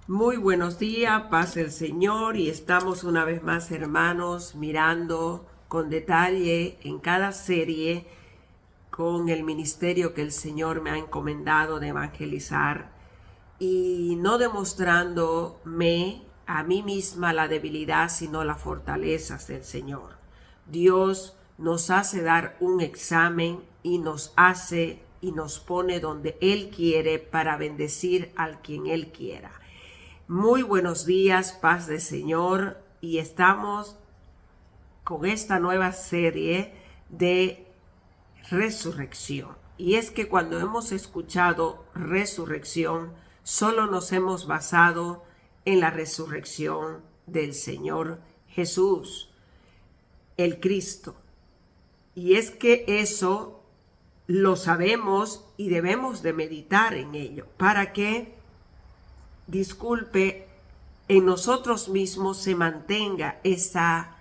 Muy buenos días, paz el Señor, y estamos una vez más, hermanos, mirando con detalle en cada serie con el ministerio que el Señor me ha encomendado de evangelizar y no demostrándome a mí misma la debilidad, sino las fortalezas del Señor. Dios nos hace dar un examen y nos hace y nos pone donde Él quiere para bendecir al quien Él quiera. Muy buenos días, paz del Señor, y estamos con esta nueva serie de resurrección. Y es que cuando hemos escuchado resurrección, solo nos hemos basado en la resurrección del Señor Jesús, el Cristo. Y es que eso lo sabemos y debemos de meditar en ello para que en nosotros mismos se mantenga esa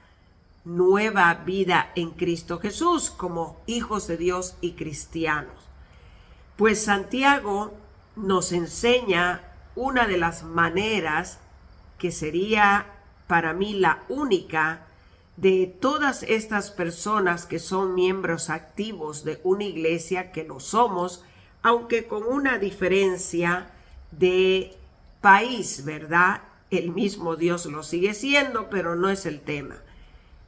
nueva vida en Cristo Jesús como hijos de Dios y cristianos. Pues Santiago nos enseña una de las maneras que sería para mí la única de todas estas personas que son miembros activos de una iglesia, que lo somos, aunque con una diferencia de país, ¿verdad? El mismo Dios lo sigue siendo, pero no es el tema.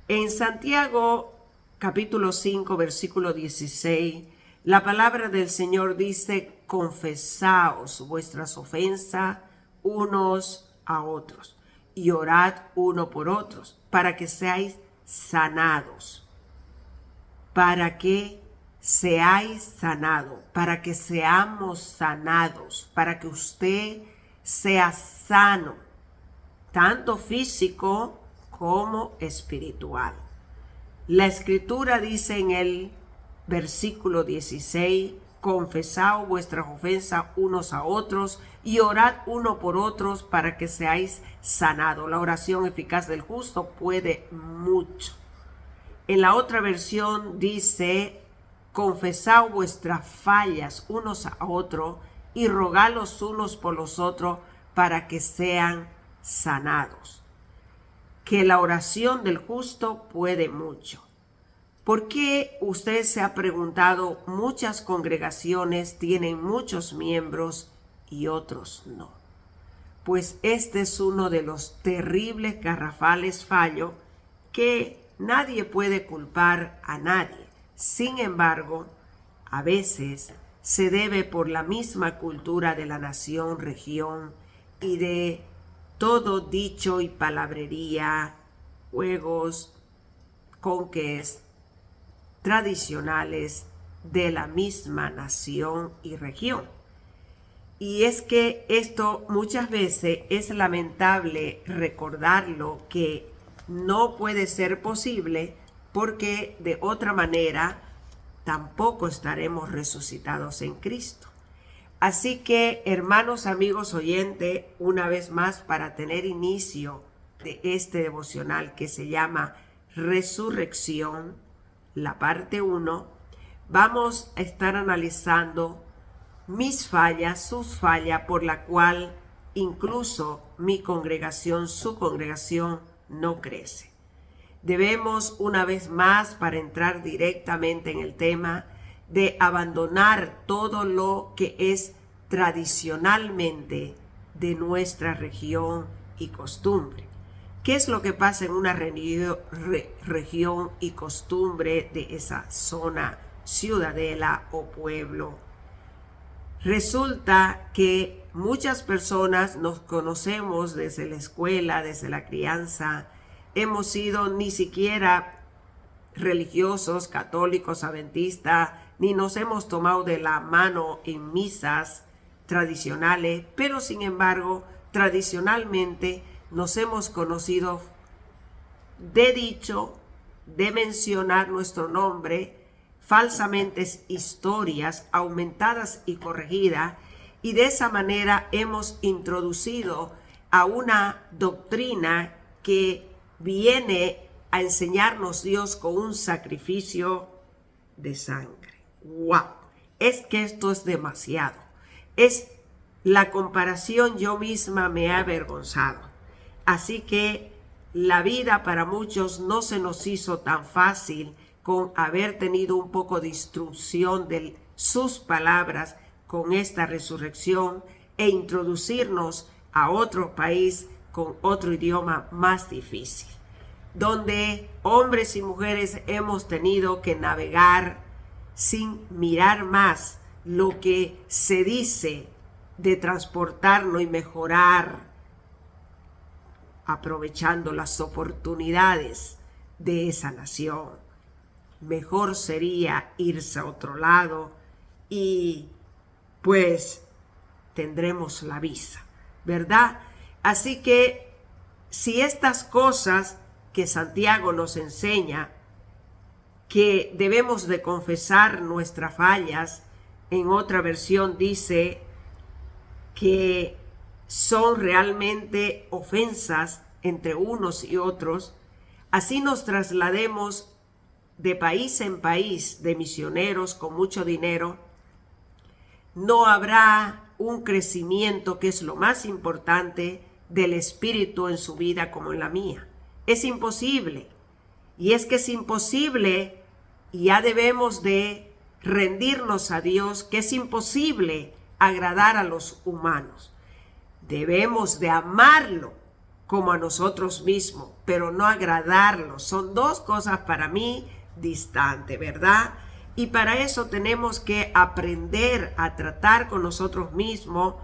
En Santiago capítulo 5, versículo 16, la palabra del Señor dice: confesaos vuestras ofensas unos a otros y orad uno por otros para que seáis sanados. Para que seáis sanados, para que seamos sanados, para que usted sea sano, tanto físico como espiritual. La escritura dice en el versículo 16: confesaos vuestras ofensas unos a otros y orad uno por otros para que seáis sanados. La oración eficaz del justo puede mucho. En la otra versión dice: confesaos vuestras fallas unos a otros y rogad los unos por los otros para que sean sanados. Que la oración del justo puede mucho. ¿Por qué usted se ha preguntado? Muchas congregaciones tienen muchos miembros y otros no. Pues este es uno de los terribles garrafales fallos que nadie puede culpar a nadie. Sin embargo, a veces se debe por la misma cultura de la nación, región y de todo dicho y palabrería, juegos, conques tradicionales de la misma nación y región. Y es que esto muchas veces es lamentable recordarlo, que no puede ser posible, porque de otra manera tampoco estaremos resucitados en Cristo. Así que, hermanos, amigos oyentes, una vez más, para tener inicio de este devocional que se llama Resurrección, la parte 1, vamos a estar analizando mis fallas, sus fallas, por la cual incluso mi congregación, su congregación, no crece. Debemos, una vez más, para entrar directamente en el tema, de abandonar todo lo que es tradicionalmente de nuestra región y costumbre. ¿Qué es lo que pasa en una región y costumbre de esa zona, ciudadela o pueblo? Resulta que muchas personas nos conocemos desde la escuela, desde la crianza, hemos sido ni siquiera religiosos, católicos, adventistas, ni nos hemos tomado de la mano en misas tradicionales, pero sin embargo, tradicionalmente nos hemos conocido de dicho, de mencionar nuestro nombre, falsamente historias aumentadas y corregidas, y de esa manera hemos introducido a una doctrina que viene a enseñarnos Dios con un sacrificio de sangre. ¡Wow! Es que esto es demasiado. Es la comparación yo misma me ha avergonzado. Así que la vida para muchos no se nos hizo tan fácil con haber tenido un poco de instrucción de sus palabras con esta resurrección e introducirnos a otro país con otro idioma más difícil, donde hombres y mujeres hemos tenido que navegar sin mirar más lo que se dice de transportarnos y mejorar, aprovechando las oportunidades de esa nación. Mejor sería irse a otro lado y pues tendremos la visa, ¿verdad? Así que si estas cosas que Santiago nos enseña, que debemos de confesar nuestras fallas, en otra versión dice que son realmente ofensas entre unos y otros, así nos traslademos de país en país de misioneros con mucho dinero, no habrá un crecimiento que es lo más importante del espíritu en su vida como en la mía. Es imposible. Y es que es imposible, y ya debemos de rendirnos a Dios, que es imposible agradar a los humanos. Debemos de amarlo como a nosotros mismos, pero no agradarlo. Son dos cosas para mí distantes, ¿verdad? Y para eso tenemos que aprender a tratar con nosotros mismos,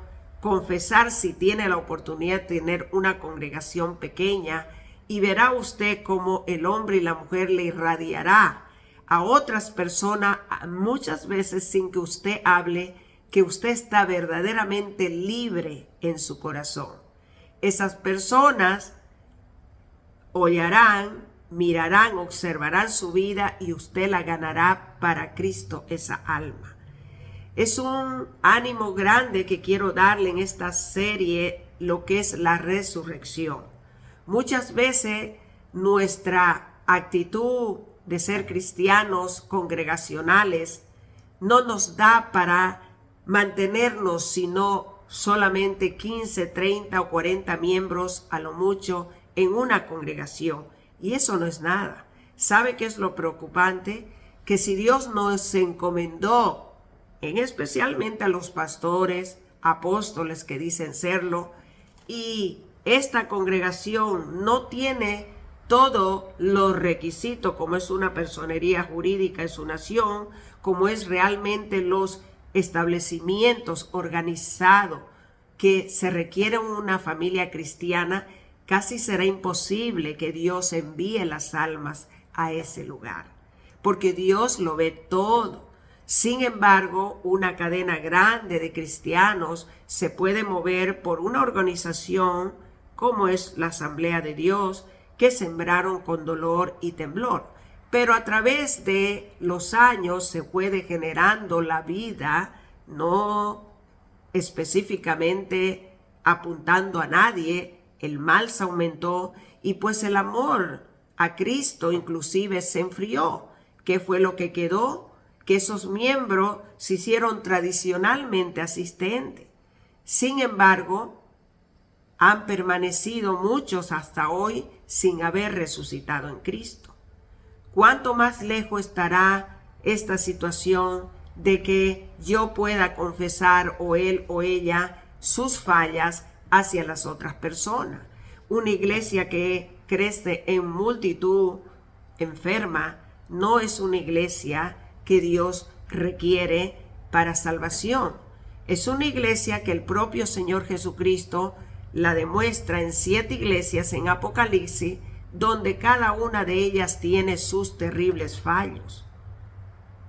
confesar si tiene la oportunidad de tener una congregación pequeña, y verá usted cómo el hombre y la mujer le irradiará a otras personas muchas veces sin que usted hable, que usted está verdaderamente libre en su corazón. Esas personas hollarán, mirarán, observarán su vida y usted la ganará para Cristo, esa alma. Es un ánimo grande que quiero darle en esta serie, lo que es la resurrección. Muchas veces nuestra actitud de ser cristianos congregacionales no nos da para mantenernos sino solamente 15, 30 o 40 miembros a lo mucho en una congregación. Y eso no es nada. ¿Sabe qué es lo preocupante? Que si Dios nos encomendó, especialmente a los pastores, apóstoles que dicen serlo, y esta congregación no tiene todos los requisitos, como es una personería jurídica en su nación, como es realmente los establecimientos organizados que se requiere en una familia cristiana, casi será imposible que Dios envíe las almas a ese lugar, porque Dios lo ve todo. Sin embargo, una cadena grande de cristianos se puede mover por una organización como es la Asamblea de Dios, que sembraron con dolor y temblor. Pero a través de los años se puede generando la vida, no específicamente apuntando a nadie. El mal se aumentó y pues el amor a Cristo inclusive se enfrió. ¿Qué fue lo que quedó? Que esos miembros se hicieron tradicionalmente asistentes. Sin embargo, han permanecido muchos hasta hoy sin haber resucitado en Cristo. ¿Cuánto más lejos estará esta situación de que yo pueda confesar o él o ella sus fallas hacia las otras personas? Una iglesia que crece en multitud enferma no es una iglesia que Dios requiere para salvación. Es una iglesia que el propio Señor Jesucristo la demuestra en 7 iglesias en Apocalipsis, donde cada una de ellas tiene sus terribles fallos.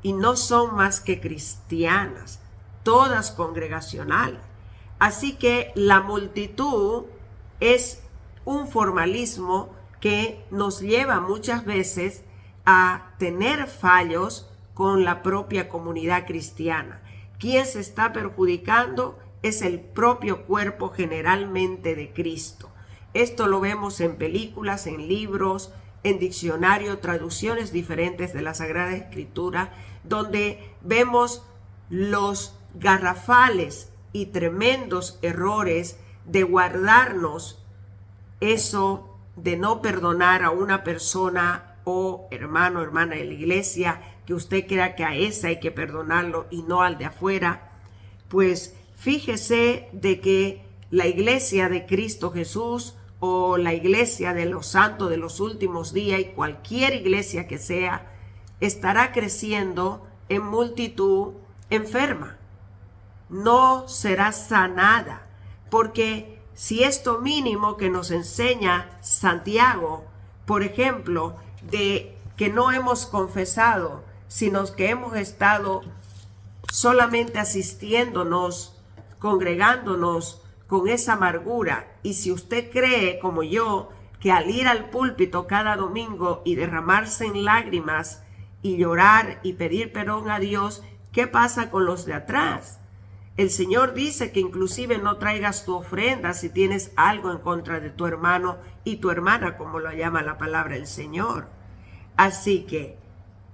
Y no son más que cristianas, todas congregacionales. Así que la multitud es un formalismo que nos lleva muchas veces a tener fallos con la propia comunidad cristiana. Quien se está perjudicando es el propio cuerpo generalmente de Cristo. Esto lo vemos en películas, en libros, en diccionario, traducciones diferentes de la Sagrada Escritura, donde vemos los garrafales y tremendos errores de guardarnos eso de no perdonar a una persona o hermano, hermana de la iglesia, que usted crea que a esa hay que perdonarlo y no al de afuera. Pues fíjese de que la iglesia de Cristo Jesús o la iglesia de los santos de los últimos días y cualquier iglesia que sea, estará creciendo en multitud enferma. No será sanada, porque si esto mínimo que nos enseña Santiago, por ejemplo, de que no hemos confesado, sino que hemos estado solamente asistiéndonos, congregándonos con esa amargura, y si usted cree como yo que al ir al púlpito cada domingo y derramarse en lágrimas y llorar y pedir perdón a Dios, ¿qué pasa con los de atrás? El Señor dice que inclusive no traigas tu ofrenda si tienes algo en contra de tu hermano y tu hermana, como lo llama la palabra del Señor. Así que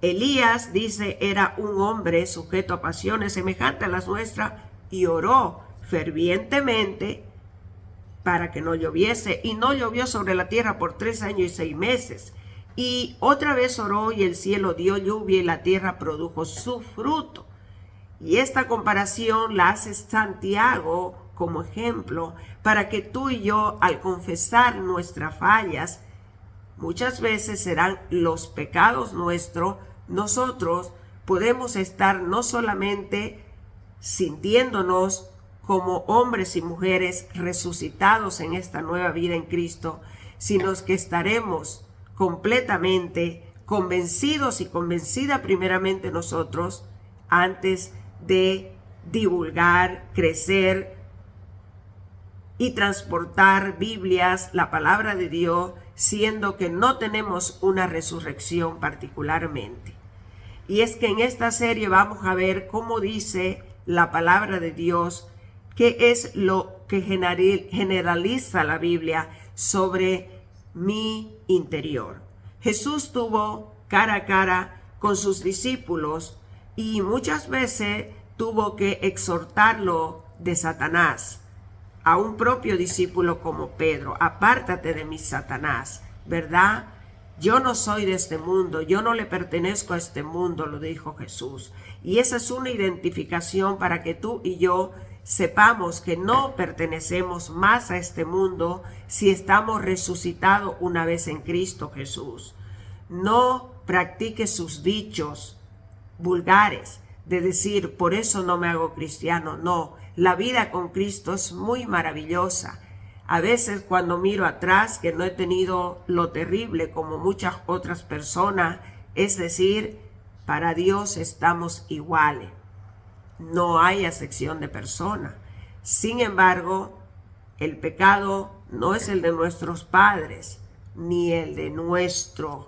Elías, dice, era un hombre sujeto a pasiones semejantes a las nuestras y oró fervientemente para que no lloviese, y no llovió sobre la tierra por 3 años y 6 meses. Y otra vez oró y el cielo dio lluvia y la tierra produjo su fruto. Y esta comparación la hace Santiago como ejemplo para que tú y yo, al confesar nuestras fallas, muchas veces serán los pecados nuestros, nosotros podemos estar no solamente sintiéndonos como hombres y mujeres resucitados en esta nueva vida en Cristo, sino que estaremos completamente convencidos y convencida primeramente nosotros antes de divulgar, crecer y transportar Biblias, la palabra de Dios, siendo que no tenemos una resurrección particularmente. Y es que en esta serie vamos a ver cómo dice la palabra de Dios, qué es lo que generaliza la Biblia sobre mi interior. Jesús tuvo cara a cara con sus discípulos y muchas veces tuvo que exhortarlo de Satanás. A un propio discípulo como Pedro: apártate de mí, Satanás, ¿verdad? Yo no soy de este mundo, yo no le pertenezco a este mundo, lo dijo Jesús. Y esa es una identificación para que tú y yo sepamos que no pertenecemos más a este mundo si estamos resucitados una vez en Cristo Jesús. No practique sus dichos vulgares de decir, por eso no me hago cristiano. No, la vida con Cristo es muy maravillosa. A veces cuando miro atrás, que no he tenido lo terrible como muchas otras personas, es decir, para Dios estamos iguales. No hay acepción de persona. Sin embargo, el pecado no es el de nuestros padres, ni el de nuestras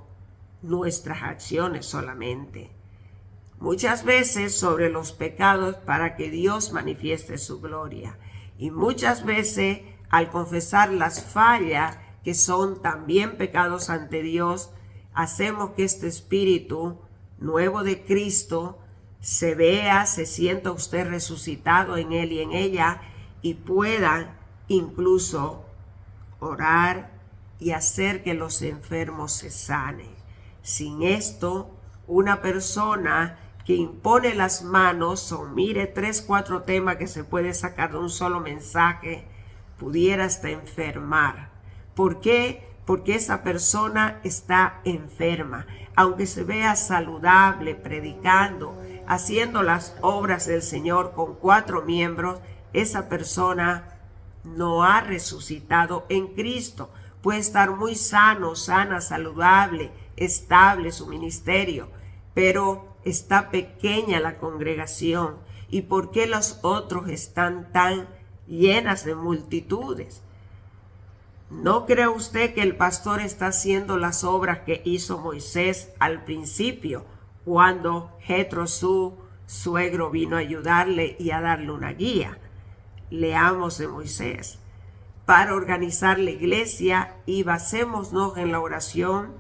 acciones solamente. Muchas veces sobre los pecados para que Dios manifieste su gloria. Y muchas veces al confesar las fallas que son también pecados ante Dios, hacemos que este espíritu nuevo de Cristo se vea, se sienta usted resucitado en él y en ella, y pueda incluso orar y hacer que los enfermos se sanen. Sin esto, una persona que impone las manos, o mire 3, 4 temas que se puede sacar de un solo mensaje, pudiera hasta enfermar. ¿Por qué? Porque esa persona está enferma. Aunque se vea saludable, predicando, haciendo las obras del Señor con 4 miembros, esa persona no ha resucitado en Cristo. Puede estar muy sano, sana, saludable, estable su ministerio, pero está pequeña la congregación. ¿Y por qué los otros están tan llenas de multitudes? ¿No cree usted que el pastor está haciendo las obras que hizo Moisés al principio, cuando Jetro, su suegro, vino a ayudarle y a darle una guía? Leamos de Moisés. Para organizar la iglesia y basémonos en la oración,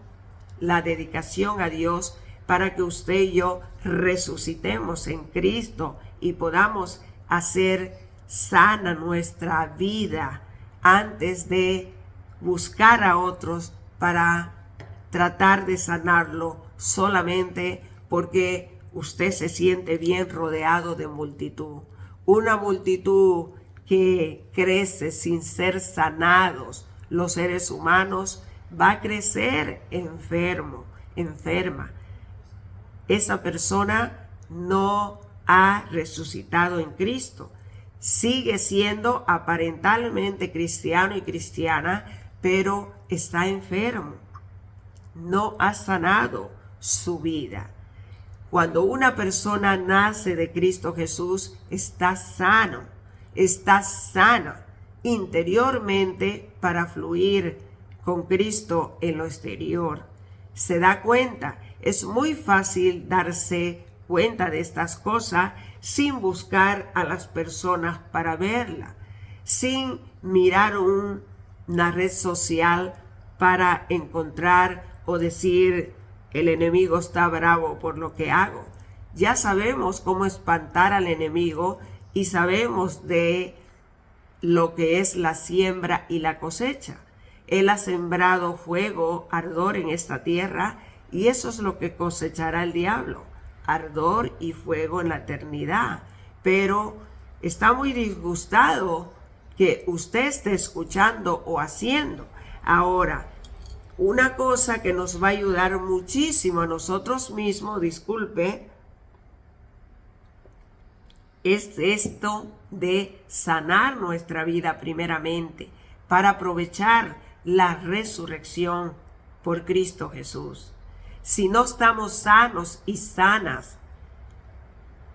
la dedicación a Dios, para que usted y yo resucitemos en Cristo y podamos hacer sana nuestra vida antes de buscar a otros para tratar de sanarlo solamente porque usted se siente bien rodeado de multitud. Una multitud que crece sin ser sanados los seres humanos va a crecer enferma. Esa persona no ha resucitado en Cristo. Sigue siendo aparentalmente cristiano y cristiana, pero está enfermo. No ha sanado su vida. Cuando una persona nace de Cristo Jesús, está sano, está sana interiormente para fluir con Cristo en lo exterior. Se da cuenta, es muy fácil darse cuenta de estas cosas sin buscar a las personas para verla, sin mirar una red social para encontrar o decir el enemigo está bravo por lo que hago. Ya sabemos cómo espantar al enemigo y sabemos de lo que es la siembra y la cosecha. Él ha sembrado fuego, ardor en esta tierra, y eso es lo que cosechará el diablo, ardor y fuego en la eternidad. Pero está muy disgustado que usted esté escuchando o haciendo. Ahora, una cosa que nos va a ayudar muchísimo a nosotros mismos, es esto de sanar nuestra vida primeramente para aprovechar la resurrección por Cristo Jesús. Si no estamos sanos y sanas,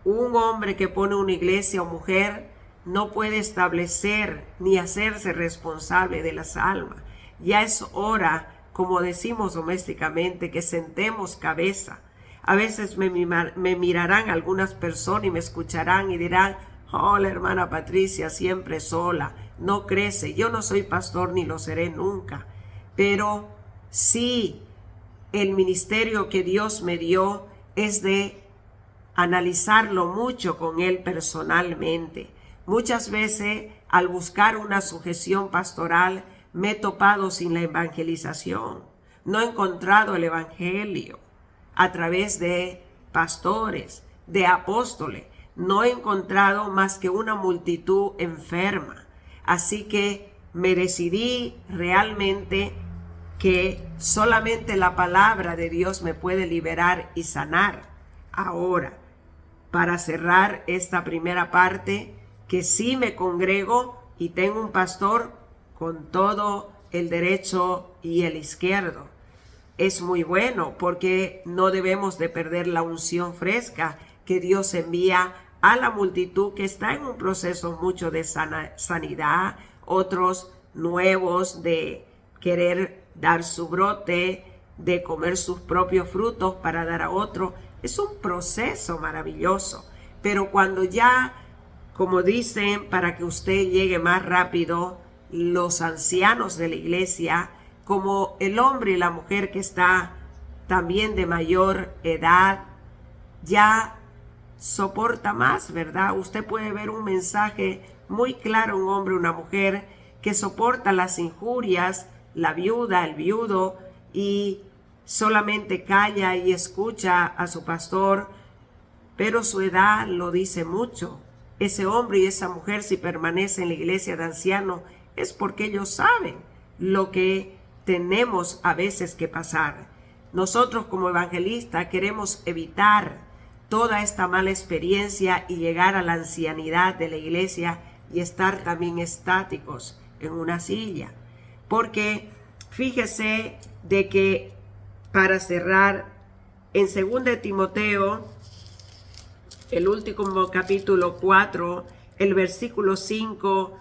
un hombre que pone una iglesia o mujer no puede establecer ni hacerse responsable de las almas. Ya es hora, como decimos domésticamente, que sentemos cabeza. A veces me mirarán algunas personas y me escucharán y dirán: oh, la hermana Patricia siempre sola, no crece. Yo no soy pastor ni lo seré nunca, pero sí, el ministerio que Dios me dio es de analizarlo mucho con Él personalmente. Muchas veces, al buscar una sujeción pastoral, me he topado sin la evangelización. No he encontrado el evangelio a través de pastores, de apóstoles. No he encontrado más que una multitud enferma. Así que me decidí realmente que solamente la palabra de Dios me puede liberar y sanar. Ahora, para cerrar esta primera parte, que sí me congrego y tengo un pastor con todo el derecho y el izquierdo. Es muy bueno porque no debemos de perder la unción fresca que Dios envía a la multitud que está en un proceso mucho de sanidad, otros nuevos de querer dar su brote, de comer sus propios frutos para dar a otro. Es un proceso maravilloso, pero cuando ya, como dicen, para que usted llegue más rápido, los ancianos de la iglesia, como el hombre y la mujer que está también de mayor edad, ya soporta más, ¿verdad? Usted puede ver un mensaje muy claro, un hombre, una mujer que soporta las injurias, la viuda, el viudo, y solamente calla y escucha a su pastor, pero su edad lo dice mucho. Ese hombre y esa mujer, si permanece en la iglesia de ancianos, es porque ellos saben lo que tenemos a veces que pasar. Nosotros como evangelistas queremos evitar toda esta mala experiencia y llegar a la ancianidad de la iglesia y estar también estáticos en una silla. Porque fíjese de que, para cerrar, en 2 Timoteo, el último capítulo 4, el versículo 5,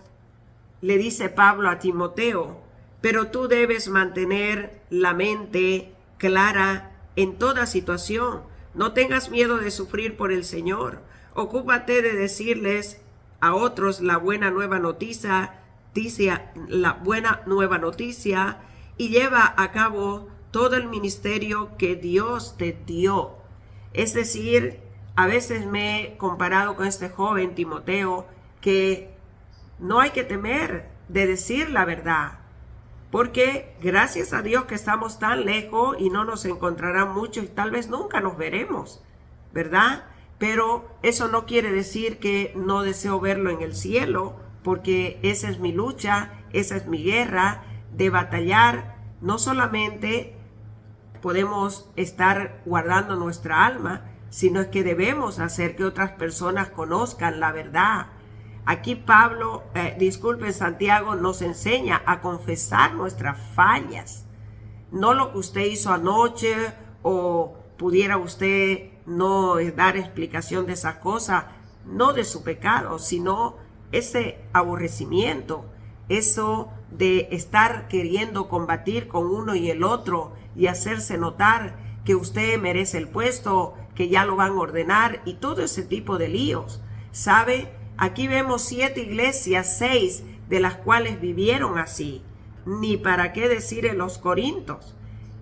le dice Pablo a Timoteo: pero tú debes mantener la mente clara en toda situación. No tengas miedo de sufrir por el Señor. Ocúpate de decirles a otros la buena nueva noticia, y lleva a cabo todo el ministerio que Dios te dio. Es decir, a veces me he comparado con este joven Timoteo que no hay que temer de decir la verdad, porque gracias a Dios que estamos tan lejos y no nos encontrarán mucho y tal vez nunca nos veremos, ¿verdad? Pero eso no quiere decir que no deseo verlo en el cielo, porque esa es mi lucha, esa es mi guerra de batallar. No solamente podemos estar guardando nuestra alma, sino es que debemos hacer que otras personas conozcan la verdad. Aquí Santiago nos enseña a confesar nuestras fallas, no lo que usted hizo anoche o pudiera usted no dar explicación de esa cosa, no de su pecado, sino ese aborrecimiento, eso de estar queriendo combatir con uno y el otro y hacerse notar que usted merece el puesto, que ya lo van a ordenar y todo ese tipo de líos. ¿Sabe? Aquí vemos 7 iglesias, 6 de las cuales vivieron así. Ni para qué decir en los Corintios.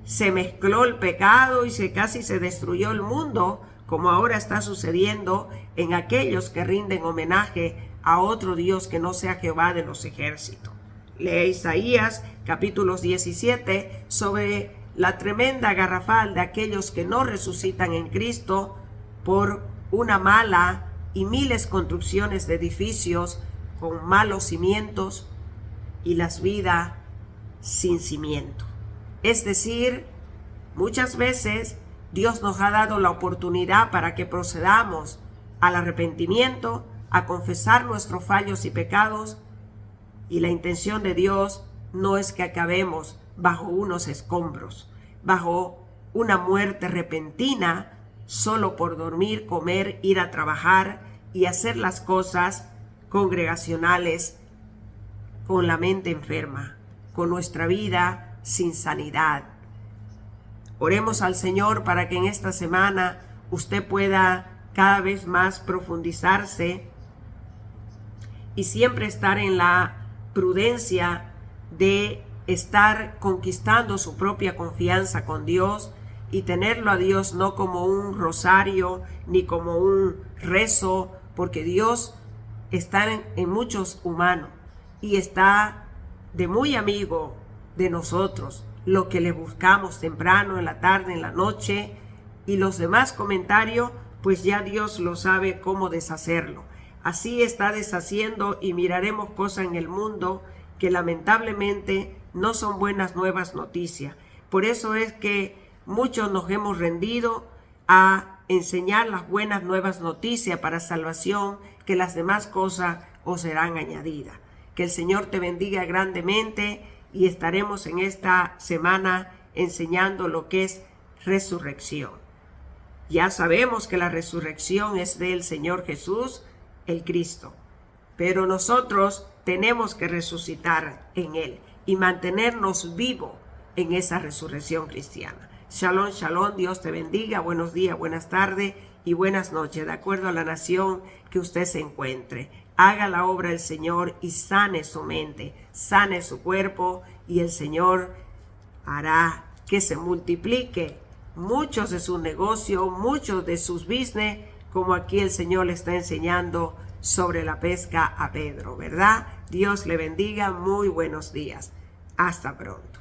Se mezcló el pecado y casi se destruyó el mundo, como ahora está sucediendo en aquellos que rinden homenaje a otro Dios que no sea Jehová de los ejércitos. Lee Isaías capítulos 17 sobre la tremenda garrafal de aquellos que no resucitan en Cristo por una mala y miles construcciones de edificios con malos cimientos y las vidas sin cimiento. Es decir, muchas veces Dios nos ha dado la oportunidad para que procedamos al arrepentimiento, a confesar nuestros fallos y pecados, y la intención de Dios no es que acabemos bajo unos escombros, bajo una muerte repentina, solo por dormir, comer, ir a trabajar y hacer las cosas congregacionales con la mente enferma, con nuestra vida sin sanidad. Oremos al Señor para que en esta semana usted pueda cada vez más profundizarse y siempre estar en la prudencia de estar conquistando su propia confianza con Dios y tenerlo a Dios no como un rosario ni como un rezo, porque Dios está en muchos humanos y está de muy amigo de nosotros, lo que le buscamos temprano, en la tarde, en la noche, y los demás comentarios, pues ya Dios lo sabe cómo deshacerlo. Así está deshaciendo y miraremos cosas en el mundo que lamentablemente no son buenas nuevas noticias. Por eso es que muchos nos hemos rendido a enseñar las buenas nuevas noticias para salvación, que las demás cosas os serán añadidas. Que el Señor te bendiga grandemente y estaremos en esta semana enseñando lo que es resurrección. Ya sabemos que la resurrección es del Señor Jesús, el Cristo, pero nosotros tenemos que resucitar en Él y mantenernos vivos en esa resurrección cristiana. Shalom, shalom, Dios te bendiga, buenos días, buenas tardes y buenas noches, de acuerdo a la nación que usted se encuentre. Haga la obra del Señor y sane su mente, sane su cuerpo, y el Señor hará que se multiplique muchos de sus negocios, muchos de sus business, como aquí el Señor le está enseñando sobre la pesca a Pedro, ¿verdad? Dios le bendiga, muy buenos días. Hasta pronto.